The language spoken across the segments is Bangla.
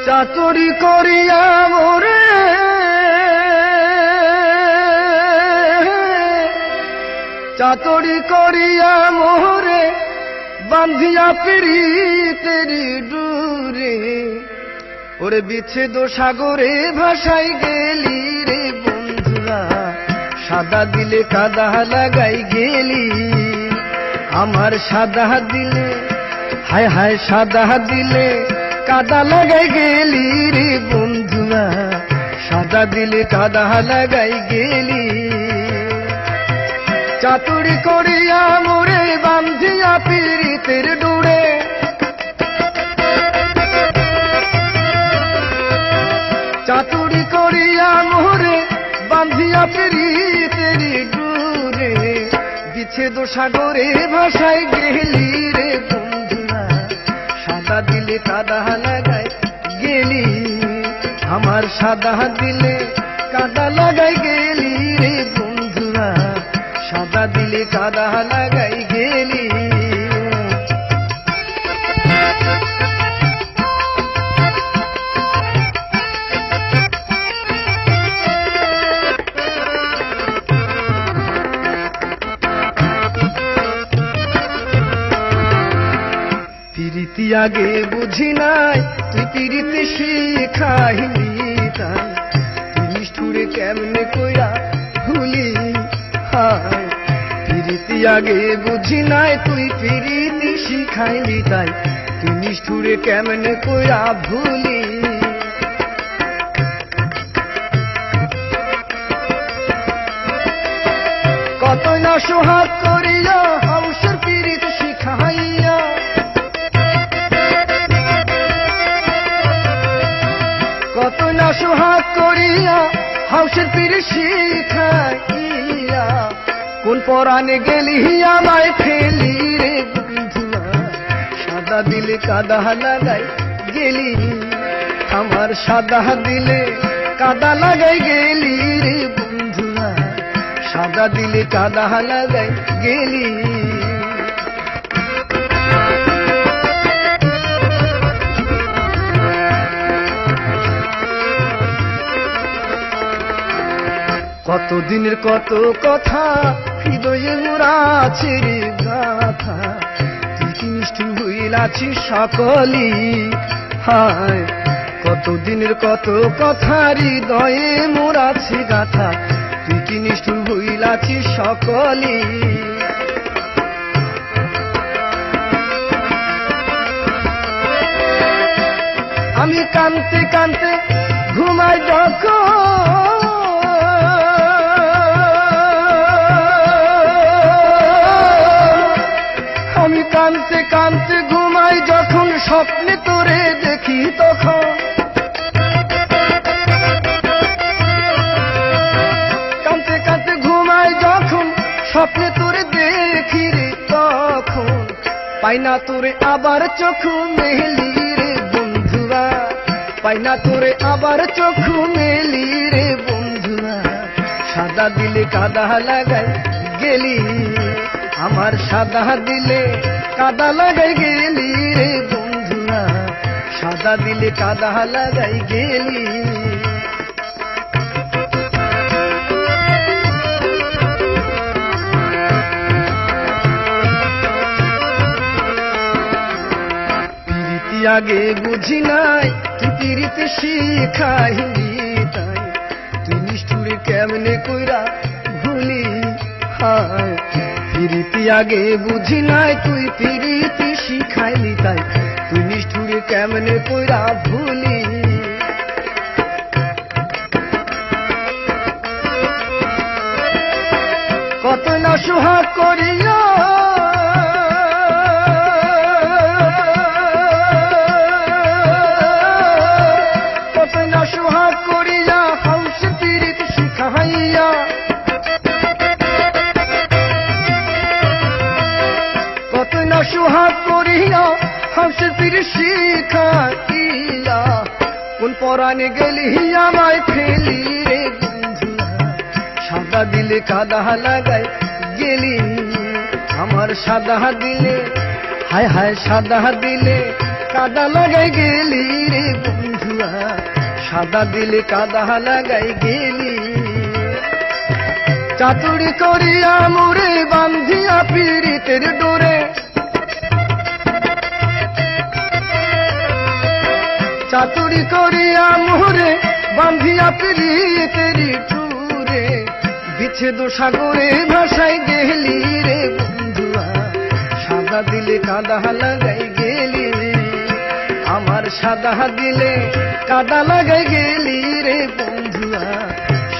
চাতুরি করিয়া মোরে চাতুরি করিয়া মোরে বান্ধিয়া পিড়িতের ডুরে ওরে বিচ্ছেদ সাগরে ভাসাই গেলি রে বন্ধুরা সাদা দিলে কাদা লাগাই গেলি আমার সাদা দিলে হায় হায় সাদা দিলে কাদা লাগাই গেলি রে বন্ধুরা সাদা দিলে কাদা লাগাই গেলি চাতুরি করিয়া মোরে বান্ধিয়া পিড়িতের ডুরে চাতুরি করিয়া মোরে বান্ধিয়া পিড়িতের ডুরে বিচ্ছেদ সাগরে ভাসাই গেলি রে বন্ধুরা সাদা দিলে কাদা লাগাই গেলি আমার সাদা দিলে কাদা লাগাই গেলি রে বন্ধুরা সাদা দিলে কাদা লাগাই গেলি পিরিতি আগে বুঝি নাই তুই পিরিতি শিখাইলি তাই তুই নিষ্ঠুরে কেমনে কইরা ভুলি হায় পিরিতি আগে বুঝি নাই তুই পিরিতি শিখাইলি তাই তুই নিষ্ঠুরে কেমনে কইরা ভুলি কত না সোহাগ করিয়া হাউসের পিরিত শিখাইয়া কত না সোহাগ করিয়া হাউসের পিরিত শিখাইয়া কোন পরাণে গেলি আমায় ফেলি রে বন্ধুরা সাদা দিলে কাদা লাগাই গেলি আমার সাদা দিলে কাদা লাগাই গেলি রে বন্ধুরা সাদা দিলে কাদা লাগাই গেলি কতদিনের কত কথা হৃদয়ে মোরা আছে রে গাথা তুই কি নিষ্ঠুর হইলাছিস সকলি হায় কতদিনের কত কথা হৃদয়ে মোরা আছে গাথা তুই কি নিষ্ঠুর হইলাছিস সকলি আমি কানতে কানতে ঘুমাই যখন আমি কানতে কানতে ঘুমাই যখন স্বপ্নে তোরে দেখি তখন কানতে কানতে ঘুমাই যখন স্বপ্নে তোরে দেখি রে তখন পাই না তোরে আবার চোখ মেলি রে বন্ধুরা পাই না তোরে আবার চোখ মেলি রে বন্ধুরা সাদা দিলে কাদা লাগাই গেলি আমার সাদা দিলে কাদা লাগাই গেলি রে বন্ধুরা সাদা দিলে কাদা লাগাই গেলি পিরিতি আগে বুঝি নাই তুই পিরিতি শিখাইলি তাই তুই নিষ্ঠুরে কেমনে কইরা ভুলি হায় পিরিতি আগে বুঝি নাই তুই পিরিতি শিখাইলি তাই তুই নিষ্ঠুরে কেমনে কইরা ভুলি কত না সোহাগ করিয়া কত না সোহাগ করিয়া হাউস পিরিত শিখাইয়া কত না সোহাগ করিয়া হাউসের পিরিত শিখাইয়া কোন পরাণে গেলি আমায় ফেলি রে বন্ধুরা সাদা দিলে কাদা লাগাই গেলি আমার সাদা দিলে হায় হায় সাদা দিলে কাদা লাগাই গেলি রে বন্ধুরা সাদা দিলে কাদা লাগাই গেলি চাতুরি করিয়া মুরে বান্ধিয়া পীড়িতের ডোরে চাতুরি করিয়া মুরে বান্ধিয়া পীড়িতের ডোরে বিচ্ছেদ সাগরে ভাসাই গেলি রে বন্ধুয়া সাদা দিলে কাদা লাগাই গেলি আমার সাদা দিলে কাদা লাগাই গেলি রে বন্ধুয়া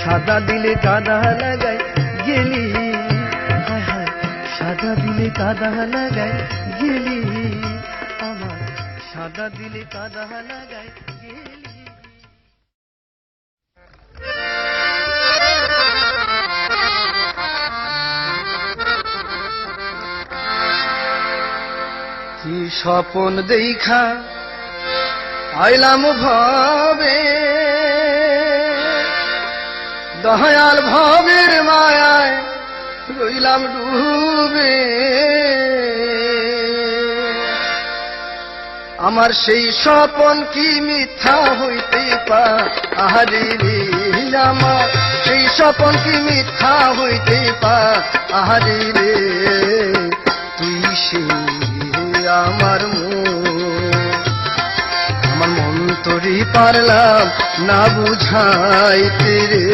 সাদা দিলে কাদা লাগাই গেলি হায় হায় সাদা দিলে কাদা লাগাই গেলি আমার সাদা দিলে কাদা লাগাই গেলি কি স্বপন দেখা আইলাম ভাবে দয়াল ভাবের মায়ায় রইলাম ডুবে আমার সেই স্বপন কি মিথ্যা হইতে পারে রে আমার সেই স্বপন কি মিথ্যা হইতে পারে রে তুই সে আমার মন তোরি পারলাম না বুঝাইতে রে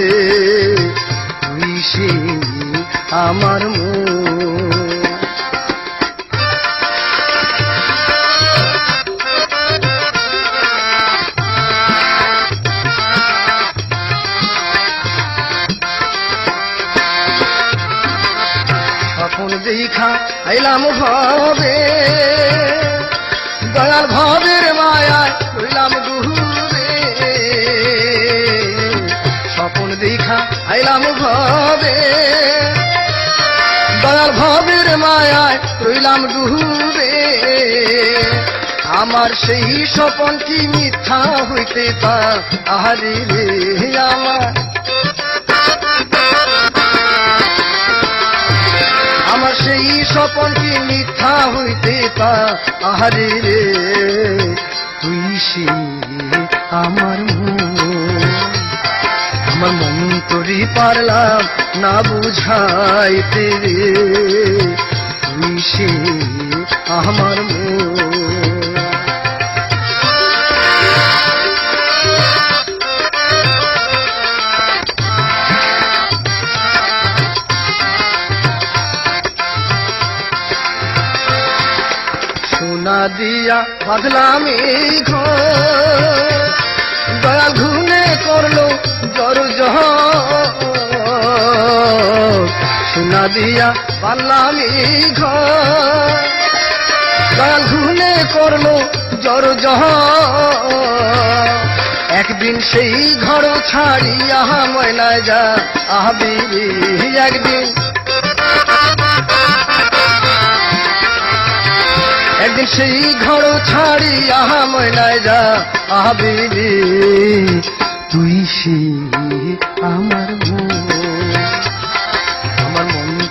তুই সে আমার স্বপ্ন দেখা আইলাম ভাবে দয়াল ভাবের মায়ায় রইলাম ডুবে স্বপ্ন দেখা আইলাম ভাবে দয়াল ভাবের মায়ায় রইলাম ডুবে আমার সেই স্বপন কি মিথ্যা হইতে পারে রে আমার সেই স্বপন কি মিথ্যা হইতে পারে রে তুই সে আমার মন তোরি পারলাম না বুঝাইতে রে তুই সে আমার সোনা দিয়া বাঁধলাম এই ঘর দয়াল ঘুনে করলো জর সোনা দিয়া বাঁধলাম এই ঘর দয়াল ঘুনে করলো জর একদিন সেই ঘর ছাড়িয়া ময়নায় যা আহবি একদিন একদিন সেই ঘর ছাড়িয়া ময়নায় যা আহবি তুই সে আমার মন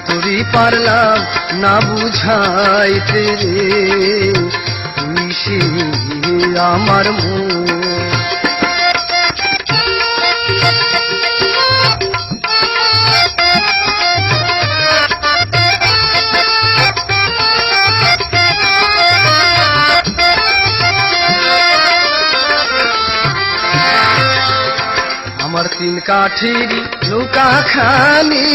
তোরি পারলাম না বুঝাইতে রে তুই সে আমার আমার তিন কাঠির নৌকা খানি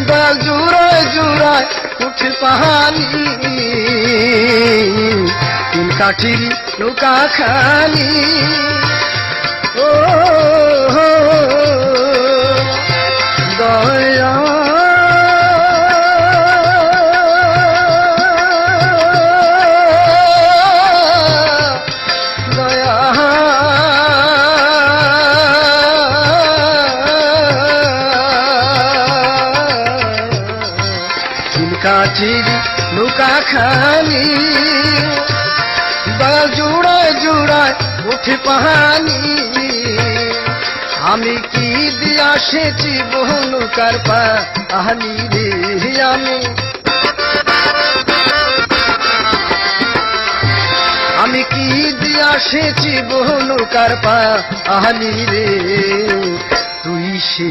দয়াল জুড়ায় জুড়ায় উঠে পাহানি তিন কাঠির নৌকা খানি ও দয়া কাঠির নৌকা খানি দয়াল জুড়ায় জুড়ায় উঠে পাহানি আমি কি দিয়া সেচি বহু নৌকার পাহানি রে আমি কি দিয়া সেচি নৌকার পানি রে, তুই সে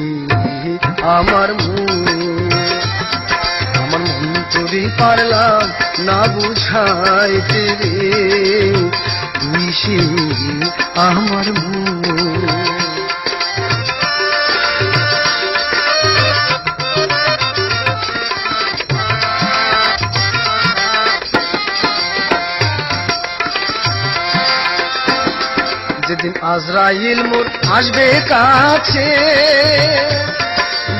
আমার মন তোরে পারলাম না বুঝাইতে রে, তুই সে আমার মন। যেদিন আজরাইল মোর আসবে কাছে,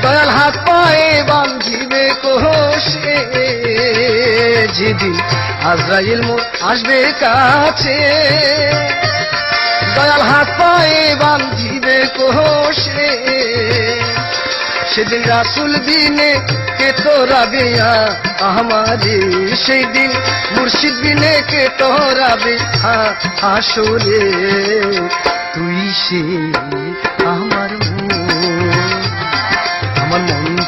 দয়াল হাত পায়ে বাঁধিবে কোষে, যেদিন আজরাইল মোর আসবে কাছে, দয়াল হাত পায়ে বাঁধিবে কোষে, সেদিন রাসূল বিনে কে তোরাবে আমারে, সেই দিন মুর্শিদ বিনে কে তোরাবে হাসরে, তুই সে আমার মন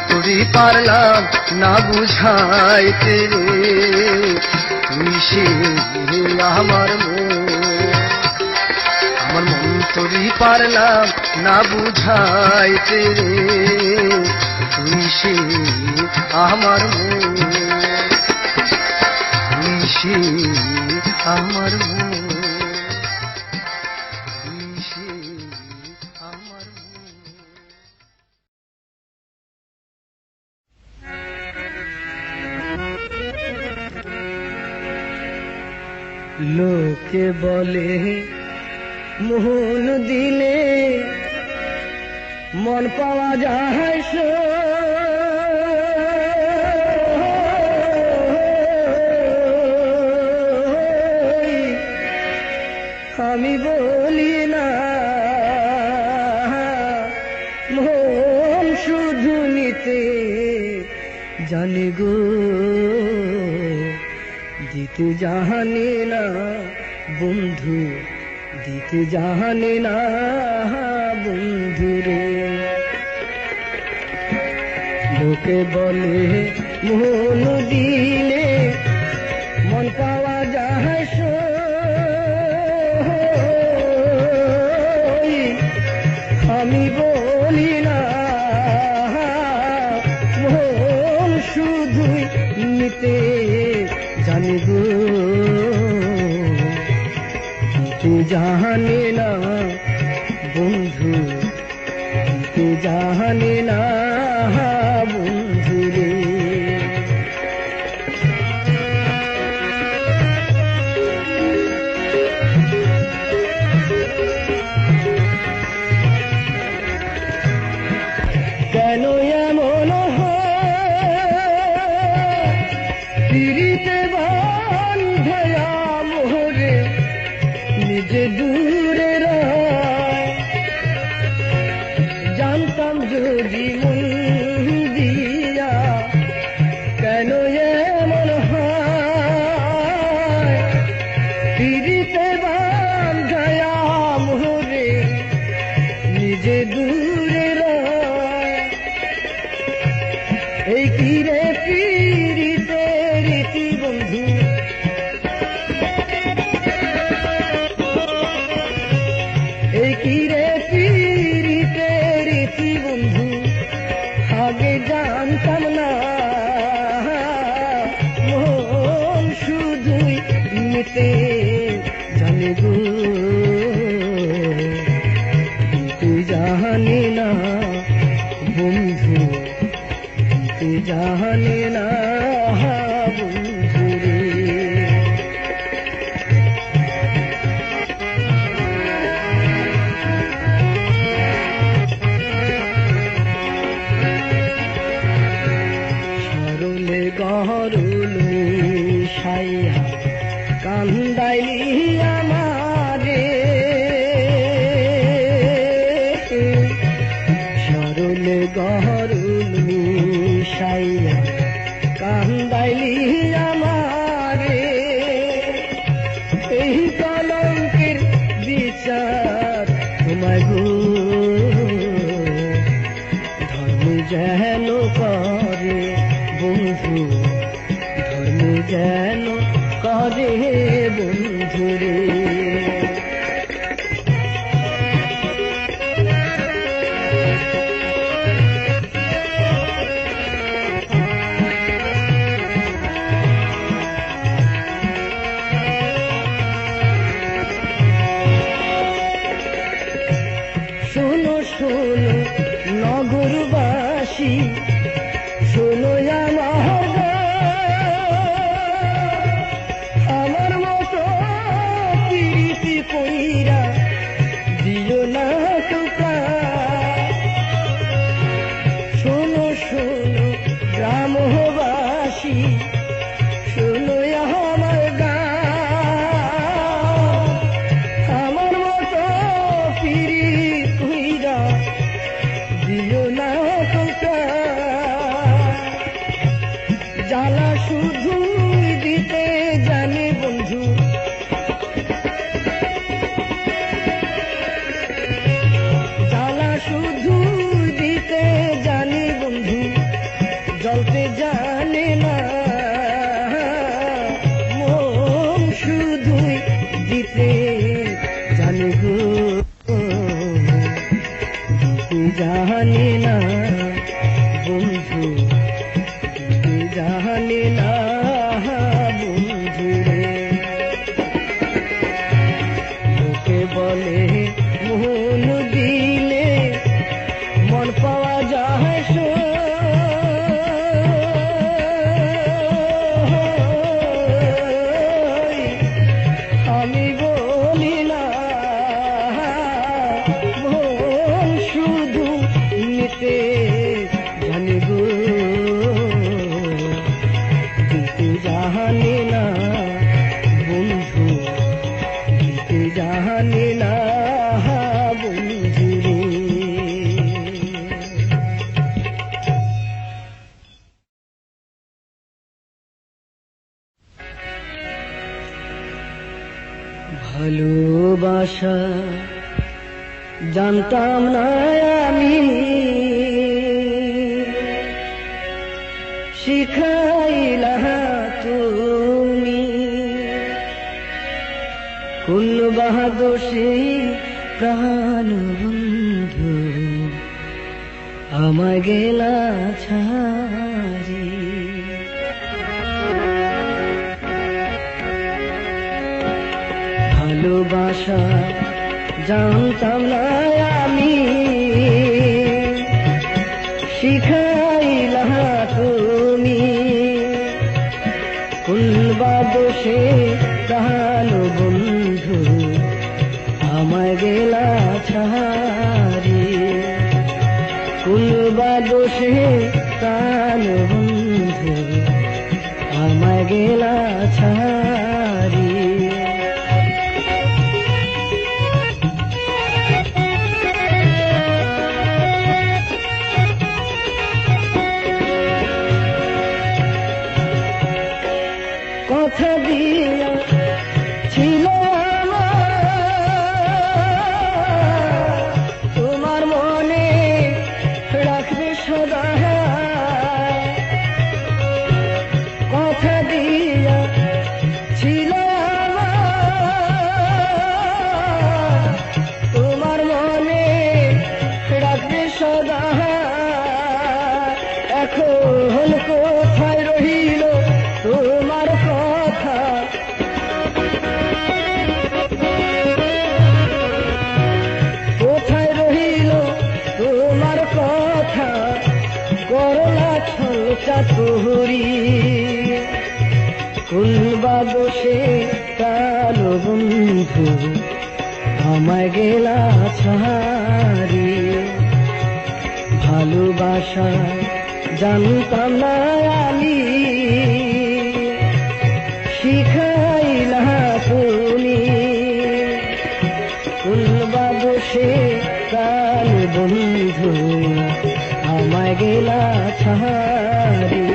তোরে পারলাম না বুঝাইতে রে, তুই সে আমার মন তোরে পারলাম না বুঝাইতে রে, তুই সে আমার মন, তুই সে আমার মন, তুই সে আমার মন। লোকে বলে মোহন দিলে মন পাওয়া যায়, আমি বলি না মন শুধু নিতে জানি গো, দিতে জানি না বন্ধু, দিতে জানি না বন্ধুরে। লোকে বলে মন দিলে মন পাওয়া যায়, আমি বলি না মন শুধুই নিতে জানি গো, দিতে জানি না বন্ধু, দিতে জানি না বন্ধুরে। কেন এমন পিরিতে বাঁধে মোরে নিজে দূরে রয়, জানতাম যদি মন দিয়া কেন এমন হয়, পিরিতে বাঁধে মোরে নিজে দূরে রয়, এই কি রে পিরিতে রীতি বন্ধু, এই কি রে পিরিতে রীতি বন্ধু, আগে জানতাম না মন শুধুই নিতে জানি গো, দিতে জানি না বন্ধু, দিতে জানি না বন্ধুরে। সরলে গহরুল মিশাইয়া কান্দাইলি আমারে, সরলে গহরুল মিশাইয়া কান্দাইলি আমারে, এই কলঙ্কের বিচার তোমায় গো, ধর্ম যেন করে বন্ধু, ধর্ম যেন করে বন্ধুরে। ভালোবাসি শোনো আমার আমার মতো প্রীতি কইরা দিও না টুকা শোনো শোনো গ্রামবাসী শোনো আমার গান আমার মতো প্রীতি কইরা দিও না টুকা জ্বালা শুধু দিতে জানে বন্ধু জ্বালা শুধু দিতে জানে বন্ধু জ্বলতে জানে না মন শুধুই দিতে জানে গো দিতে জানে না বন্ধু জানে না বন্ধু রে লোকে বলে মন দিলে মন পাওয়া যায় আমি বলি না মন শুধু নিতে জানি গো জানে না বন্ধু দিতে জানে না বন্ধু রে ভালোবাসা জানতাম না আমি শিখাইলা তুমি কোন বাহাদুরী প্রাণ বন্ধু আমায় গেলা ছাড়ি ভালোবাসা জানতাম না আমি শিখাইলা তুমি কোন বাদোষে প্রাণ বন্ধু আমায় গেলা ছাড়ি কোন বাদোষে প্রাণ বন্ধু আমায় গেলা ছাড়ি কথা দিয়া ছিল তোমার মনে রাখবে সদা কথা দিয়া ছিল তোমার মনে রাখবে সদা এখন কোথায় রহিল তোমার কথা কোথায় রহিল তোমার কথা করলা ছল চাতুরি কোন বাদোষে কালো বন্ধু আমায় গেলা ছাড়ি ভালোবাসা জানতাম না আমি শিখাইলা তুমি কোন বাদোষে কাল বন্ধু আমায় গেলা ছাড়ি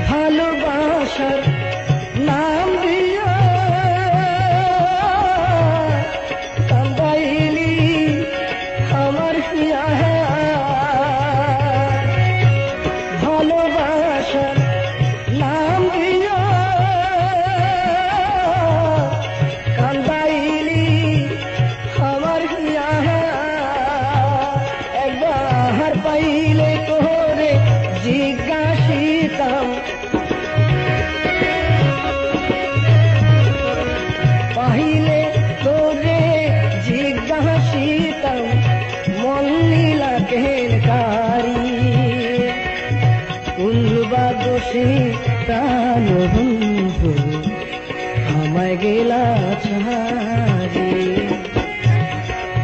ভালোবাসার নাম দিয়া কান্দাইলি আমার হিয়া ভালোবাসার নাম দিয়া কান্দাইলি আমার হিয়া একবার পাইলে তোরে জিজ্ঞাসিতাম দোষে প্রাণ বন্ধু আমায় গেলা ছাড়ি।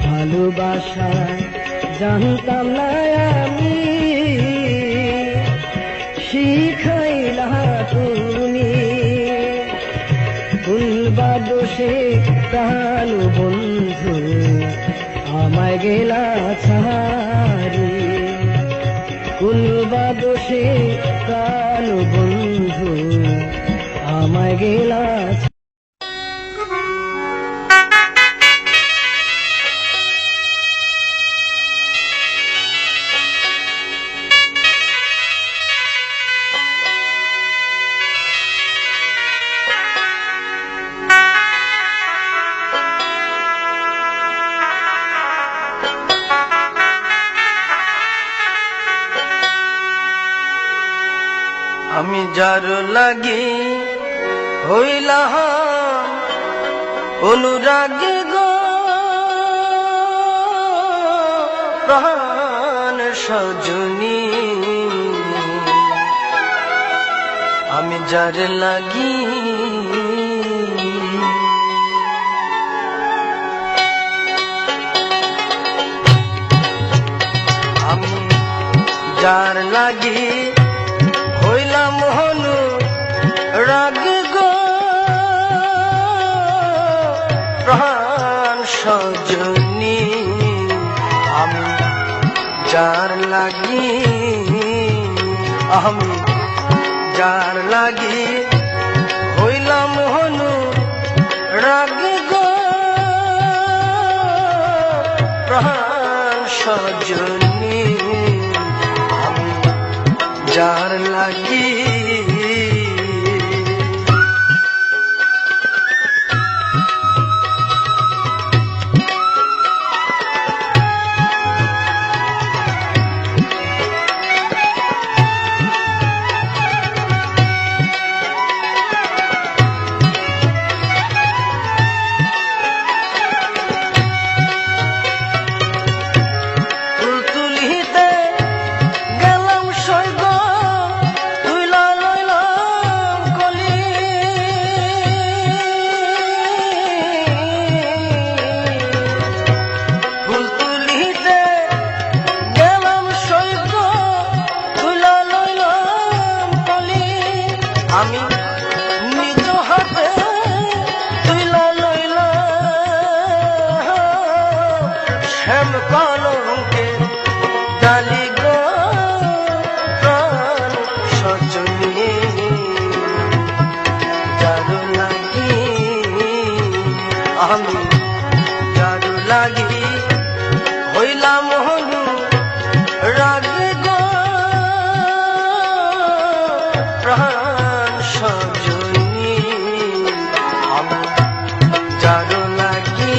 ভালোবাসায় জানতাম না আমি, শিখাইলা তুমি। ভুলবা দোষে প্রাণ বন্ধু আমায় গেলা ছাড়ি। ভুলবা দোষে প্রাণ বন্ধু আমায় গেলা। আমি যার লাগি হইলাম অনুরাগী গো প্রাণ সজনী। আমি যার লাগি আমি যার লাগি হইলাম হনু রাগ গো প্রাণ সজনী। আমি যার লাগি আমি যার লাগি হইলাম হনু রাগ গো প্রাণ সজনী। আমি যার লাগি আমি নিজ হাতে তুইলা লইলা শ্যাম কলঙ্কে ডালি গো প্রাণ সজনী। যার লাগি আমি যার লাগি হইলাম হনু রাগ গো প্রাণ সজনী। আমি যার লাগি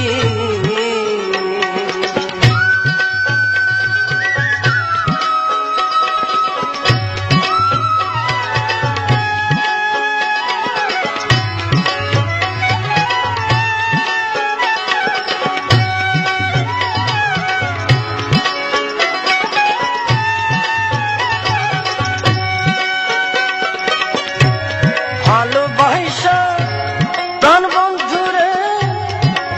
ভালোবাসা প্রাণ বন্ধুরে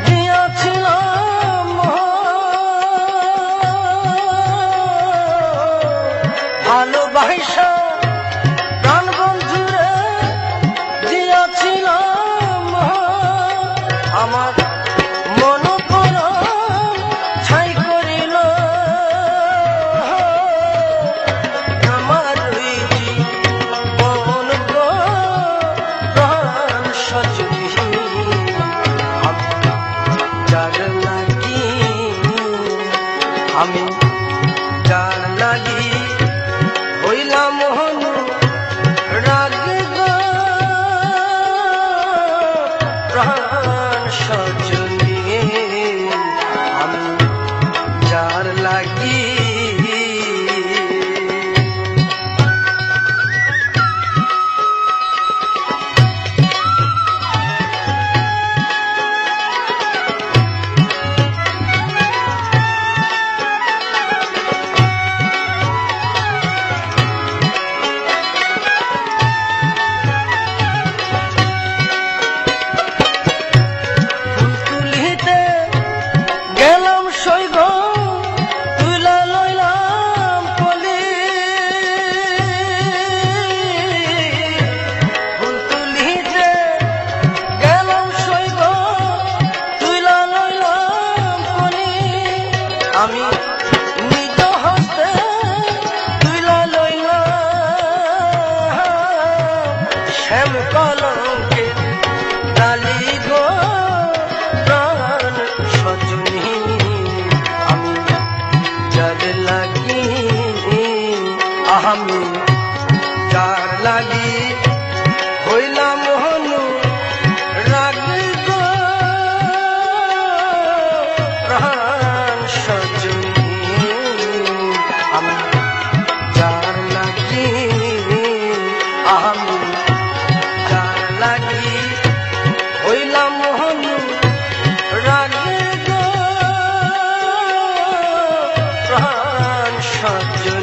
দিয়াছিলাম ভালোবাসা প্রাণ বন্ধুরে দিয়াছিলাম আমার মন ছাই করিল আমার মন গো প্রাণ সজনী। যার লাগি আমি যার লাগি হইলাম হনু রাগ গো প্রাণ সজনী। আমি যার লাগি সজনী